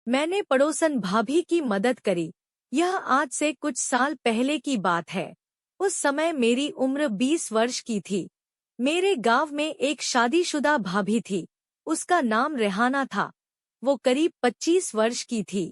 मैंने पड़ोसन भाभी की मदद करी। यह आज से कुछ साल पहले की बात है। उस समय मेरी उम्र 20 वर्ष की थी। मेरे गांव में एक शादीशुदा भाभी थी। उसका नाम रेहाना था। वो करीब 25 वर्ष की थी।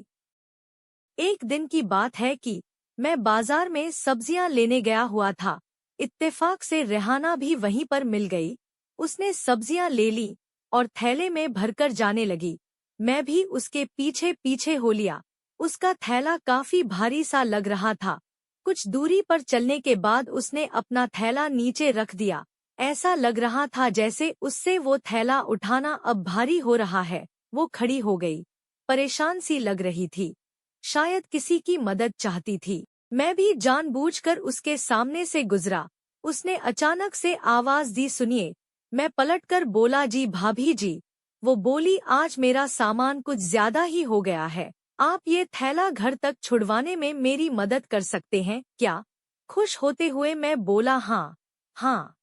एक दिन की बात है कि मैं बाजार में सब्जियां लेने गया हुआ था। इत्तेफाक से रेहाना भी वहीं पर मिल गई। उसने सब्जियां ले ली और थैले में भरकर जाने लगी। मैं भी उसके पीछे पीछे हो लिया। उसका थैला काफी भारी सा लग रहा था। कुछ दूरी पर चलने के बाद उसने अपना थैला नीचे रख दिया। ऐसा लग रहा था जैसे उससे वो थैला उठाना अब भारी हो रहा है। वो खड़ी हो गई। परेशान सी लग रही थी। शायद किसी की मदद चाहती थी। मैं भी जानबूझकर उसके सामने से गुजरा। उसने अचानक से आवाज दी, सुनिए। मैं पलटकर बोला, जी भाभी जी। वो बोली, आज मेरा सामान कुछ ज्यादा ही हो गया है। आप ये थैला घर तक छुड़वाने में मेरी मदद कर सकते हैं क्या? खुश होते हुए मैं बोला, हाँ हाँ,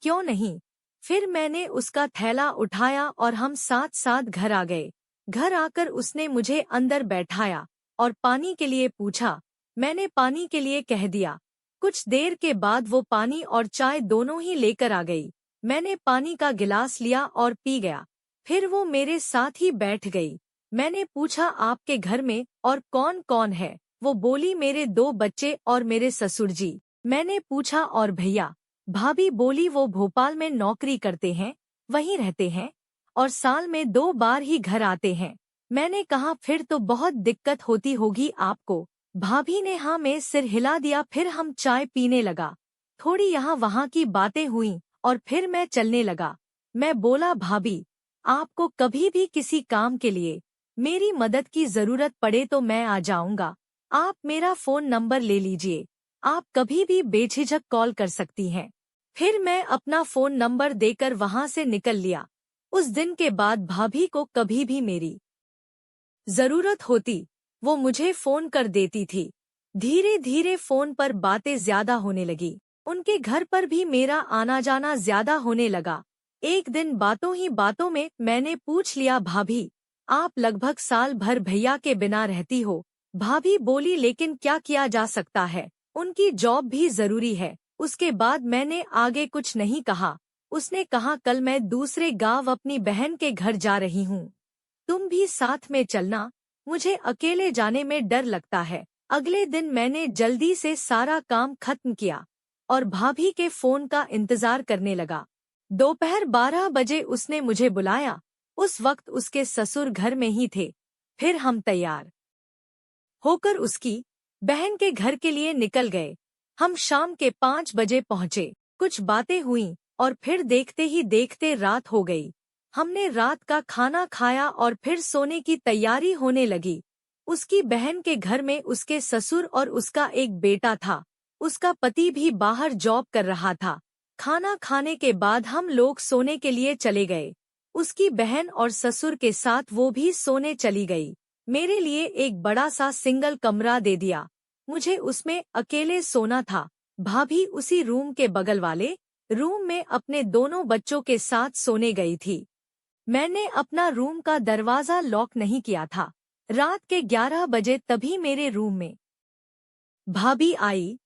क्यों नहीं। फिर मैंने उसका थैला उठाया और हम साथ साथ घर आ गए। घर आकर उसने मुझे अंदर बैठाया और पानी के लिए पूछा। मैंने पानी के लिए कह दिया। कुछ देर के बाद वो पानी और चाय दोनों ही लेकर आ गई। मैंने पानी का गिलास लिया और पी गया। फिर वो मेरे साथ ही बैठ गई। मैंने पूछा, आपके घर में और कौन कौन है? वो बोली, मेरे 2 बच्चे और मेरे ससुर जी। मैंने पूछा, और भैया? भाभी बोली, वो भोपाल में नौकरी करते हैं, वहीं रहते हैं और साल में 2 बार ही घर आते हैं। मैंने कहा, फिर तो बहुत दिक्कत होती होगी आपको। भाभी ने हाँ में सिर हिला दिया। फिर हम चाय पीने लगा। थोड़ी यहाँ वहाँ की बातें हुई और फिर मैं चलने लगा। मैं बोला, भाभी, आपको कभी भी किसी काम के लिए मेरी मदद की जरूरत पड़े तो मैं आ जाऊंगा। आप मेरा फोन नंबर ले लीजिए। आप कभी भी बेझिझक कॉल कर सकती हैं। फिर मैं अपना फोन नंबर देकर वहां से निकल लिया। उस दिन के बाद भाभी को कभी भी मेरी जरूरत होती, वो मुझे फोन कर देती थी। धीरे धीरे फोन पर बातें ज्यादा होने लगी। उनके घर पर भी मेरा आना जाना ज्यादा होने लगा। एक दिन बातों ही बातों में मैंने पूछ लिया, भाभी, आप लगभग साल भर भैया के बिना रहती हो। भाभी बोली, लेकिन क्या किया जा सकता है, उनकी जॉब भी जरूरी है। उसके बाद मैंने आगे कुछ नहीं कहा। उसने कहा, कल मैं दूसरे गांव अपनी बहन के घर जा रही हूँ। तुम भी साथ में चलना। मुझे अकेले जाने में डर लगता है। अगले दिन मैंने जल्दी से सारा काम खत्म किया और भाभी के फोन का इंतजार करने लगा। दोपहर 12 बजे उसने मुझे बुलाया। उस वक्त उसके ससुर घर में ही थे। फिर हम तैयार होकर उसकी बहन के घर के लिए निकल गए। हम शाम के 5 बजे पहुंचे। कुछ बातें हुईं और फिर देखते ही देखते रात हो गई। हमने रात का खाना खाया और फिर सोने की तैयारी होने लगी। उसकी बहन के घर में उसके ससुर और उसका एक बेटा था। उसका पति भी बाहर जॉब कर रहा था। खाना खाने के बाद हम लोग सोने के लिए चले गए। उसकी बहन और ससुर के साथ वो भी सोने चली गई। मेरे लिए एक बड़ा सा सिंगल कमरा दे दिया। मुझे उसमें अकेले सोना था। भाभी उसी रूम के बगल वाले रूम में अपने दोनों बच्चों के साथ सोने गई थी। मैंने अपना रूम का दरवाजा लॉक नहीं किया था। रात के 11 बजे तभी मेरे रूम में भाभी आई।